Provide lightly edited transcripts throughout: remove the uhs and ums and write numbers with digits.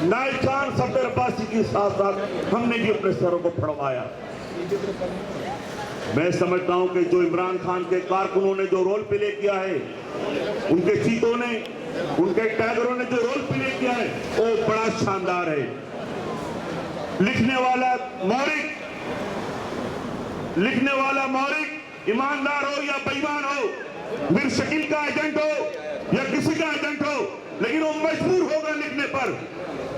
नाइब खान सफदर अब्बासी के साथ साथ हमने भी अपने सरों को फड़वाया। मैं समझता हूं कि जो इमरान खान के कारकुनों ने जो रोल प्ले किया है, उनके चीतों ने, उनके टाइगरों ने जो रोल प्ले किया है, वो बड़ा शानदार है। लिखने वाला मौरिक ईमानदार हो या बेईमान हो, मीर शकील का एजेंट हो या किसी का एजेंट हो, लेकिन वो मजबूर होगा लिखने पर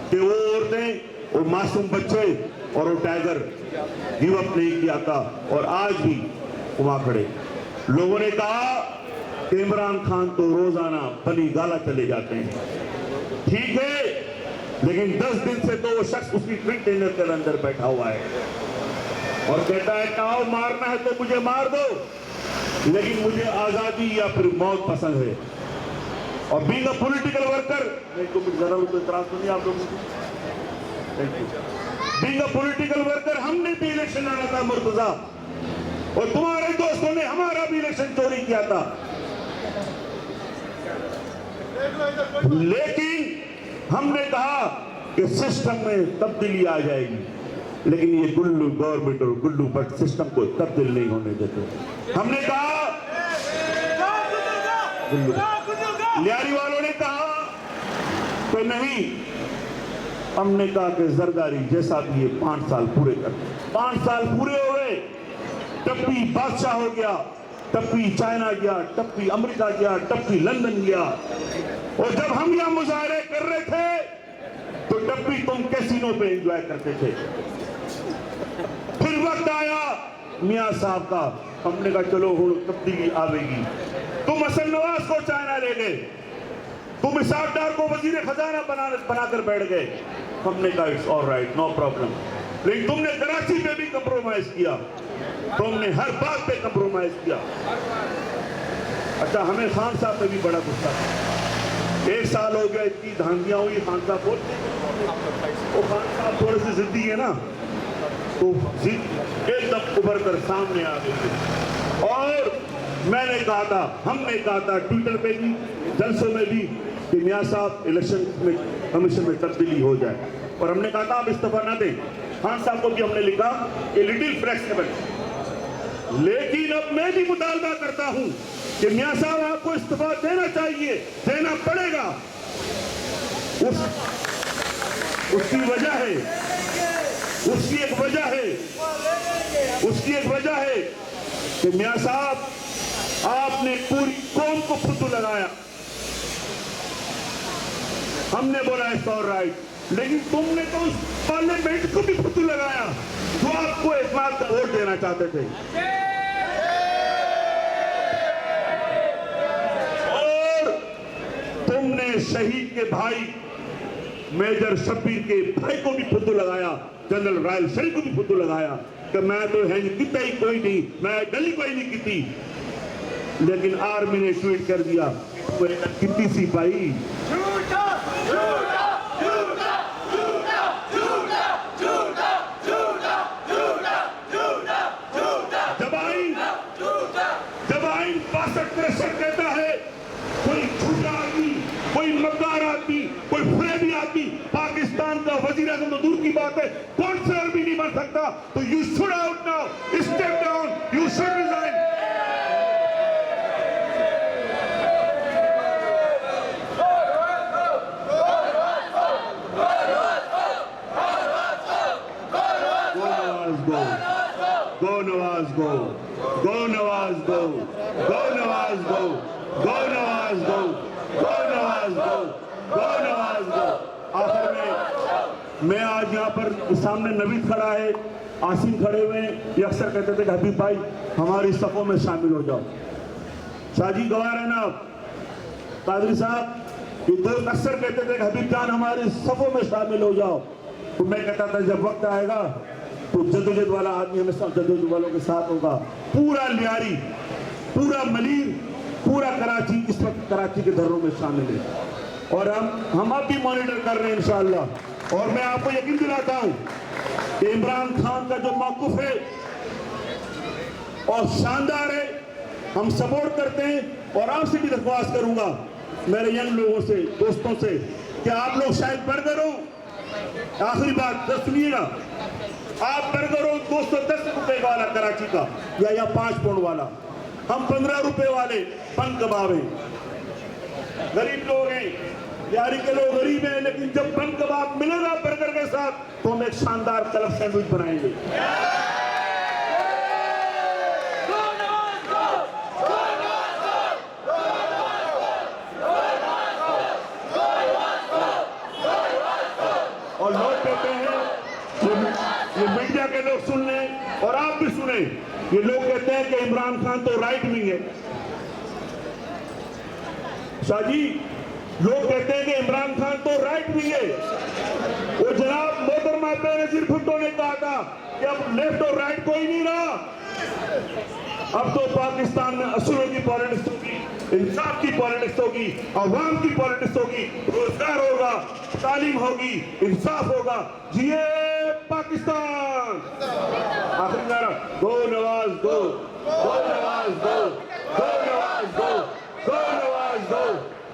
कि वो औरतें, वो मासूम बच्चे और वो टाइगर गिव अप नहीं किया था। और आज भी वहां खड़े लोगों ने कहा कि इमरान खान तो रोजाना बली गाला चले जाते हैं, ठीक है, लेकिन 10 दिन से तो वो शख्स उसकी कंटेनर के अंदर बैठा हुआ है और कहता है आओ मारना है तो मुझे मार दो, लेकिन मुझे आजादी या फिर मौत पसंद है। और बीइंग अ पॉलिटिकल वर्कर, जरा इतराज तो नहीं आप लोगों को, बीइंग अ पॉलिटिकल वर्कर, हमने भी इलेक्शन लड़ा था मुर्तजा, और तुम्हारे दोस्तों ने हमारा भी इलेक्शन चोरी किया था, लेकिन हमने कहा कि सिस्टम में तब्दीली आ जाएगी, लेकिन ये गुल्लू गवर्नमेंट और गुल्लू बट सिस्टम को तब्दील नहीं होने देते। हमने कहा, लियारी वालों ने कहा कि नहीं, हमने कहा कि जरदारी जैसा भी ये 5 साल पूरे कर, 5 साल पूरे हो गए, टप्पी बादशाह हो गया, टप्पी चाइना गया, टप्पी अमेरिका गया, टप्पी लंदन गया, और जब हम यहां मुजाहरे कर रहे थे तो टप्पी तुम कैसीनो पे एंजॉय करते थे। फिर वक्त आया मियां साहब का, हमने कहा चलो तब्दीली आवेगी, तुम असद नवाज को चाइना ले गए, तुम इसाक डार को वजीर खजाना बनाकर बैठ गए, हमने कहा इट्स ऑलराइट, नो प्रॉब्लम, लेकिन तुमने कराची पे भी कंप्रोमाइज किया, तुमने हर बात पे कंप्रोमाइज किया। अच्छा, हमें खान साहब पे भी बड़ा गुस्सा था, 1 साल हो गया, इतनी धांधियां हुई, खान साहब बोलते, वो खान साहब थोड़े से जिद्दी है ना, तो जिद एकदम उभर कर सामने आ गई। और मैंने कहा था, हमने कहा था ट्विटर पे भी, जलसों में भी, कि मियां साहब इलेक्शन में कमीशन में तब्दीली हो जाए, और हमने कहा था आप इस्तीफा ना दें। खान साहब को भी हमने लिखा कि लिटिल फ्लेक्सिबल, लेकिन अब मैं भी मुतालबा करता हूं कि मियां साहब आपको इस्तीफा देना चाहिए, देना पड़ेगा। उसकी वजह है, उसकी एक वजह है कि मियां साहब आपने पूरी कौम को फुद्दू लगाया। हमने बोला इट्स ऑलराइट, लेकिन तुमने तो उस पार्लियामेंट को भी फुद्दू लगाया जो आपको एक बार का वोट देना चाहते थे, और तुमने शहीद के भाई मेजर शब्बीर के भाई को भी फुद्दू लगाया, जनरल रायल शरीफ को भी फुद्दू लगाया कि मैं तो है कितना ही कोई नहीं, मैं गली कोई नहीं की, लेकिन आर्मी ने ट्वीट कर दिया कितनी सिपाही। जब आइन 62-63 कहता है, कोई झूठा आदमी, कोई मक्कार आदमी, कोई फरेबी आदमी पाकिस्तान का वजीर आज़म तो दूर की बात है, कौंसलर भी नहीं बन सकता, तो you should out now, step down, you should resign. Go Nawaz go, go Nawaz go, go Nawaz go, go Nawaz go, go Nawaz go, go Nawaz go। आखिर में मैं आज यहाँ पर सामने नवीद खड़ा है, आसिम खड़े हुए हैं, ये अक्सर कहते थे कि हबीब भाई हमारी सफ़ों में शामिल हो जाओ। शाजी गवार है ना आप, कादरी साहब, ये दोस्त अक्सर कहते थे कि हबीब जान हमारी सफ़ों में शामिल हो जाओ, तो मैं कहता था जब वक्त आएगा तो जदोजहद वाला आदमी हमेशा जदोजहद वालों के साथ होगा। पूरा लियारी, पूरा मलीर, पूरा कराची इस वक्त कराची के धर्रों में शामिल है, और हम अब भी मॉनिटर कर रहे हैं इंशाअल्लाह। और मैं आपको यकीन दिलाता हूं कि इमरान खान का जो मौक़िफ़ है और शानदार है, हम सपोर्ट करते हैं। और आपसे भी दरख्वास्त करूंगा, मेरे यंग लोगों से, दोस्तों से, कि आप लोग शायद पढ़ हो, आखिरी बात तो सुनिएगा, आप बर्गर हो 210 रुपए वाला कराची का या 5 पाउंड वाला, हम 15 रुपए वाले बन कबाब हैं। गरीब लोग हैं, यारी के लोग गरीब हैं, लेकिन जब बन कबाब मिलेगा बर्गर के साथ तो हम एक शानदार तलब सैंडविच बनाएंगे। और लोग कहते हैं, ये मीडिया के लोग सुन लें और आप भी सुने, ये लोग कहते हैं कि इमरान खान तो राइट विंग है। शाहजी, लोग कहते हैं कि इमरान खान तो राइट विंग है। वो जनाब मोहतरमा बेनजीर भुट्टो ने कहा था कि अब लेफ्ट और राइट कोई नहीं रहा, अब तो पाकिस्तान में असूलों की पॉलिटिक्स होगी, इंसाफ की पॉलिटिक्स होगी, अवाम की पॉलिटिक्स होगी, रोजगार होगा, तालीम होगी, इंसाफ होगा। जिए पाकिस्तान। आखिरी नारा, go Nawaz go, go Nawaz go, go Nawaz go, go Nawaz go,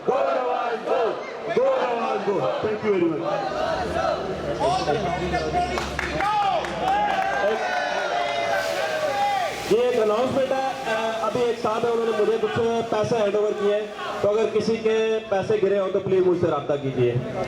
go Nawaz go, go Nawaz go. Thank you very much. ये एक अनाउंसमेंट है, अभी एक साहब है, उन्होंने मुझे कुछ पैसे हैंड ओवर किए हैं, तो अगर किसी के पैसे गिरे हो तो प्लीज मुझसे रब्ता कीजिए।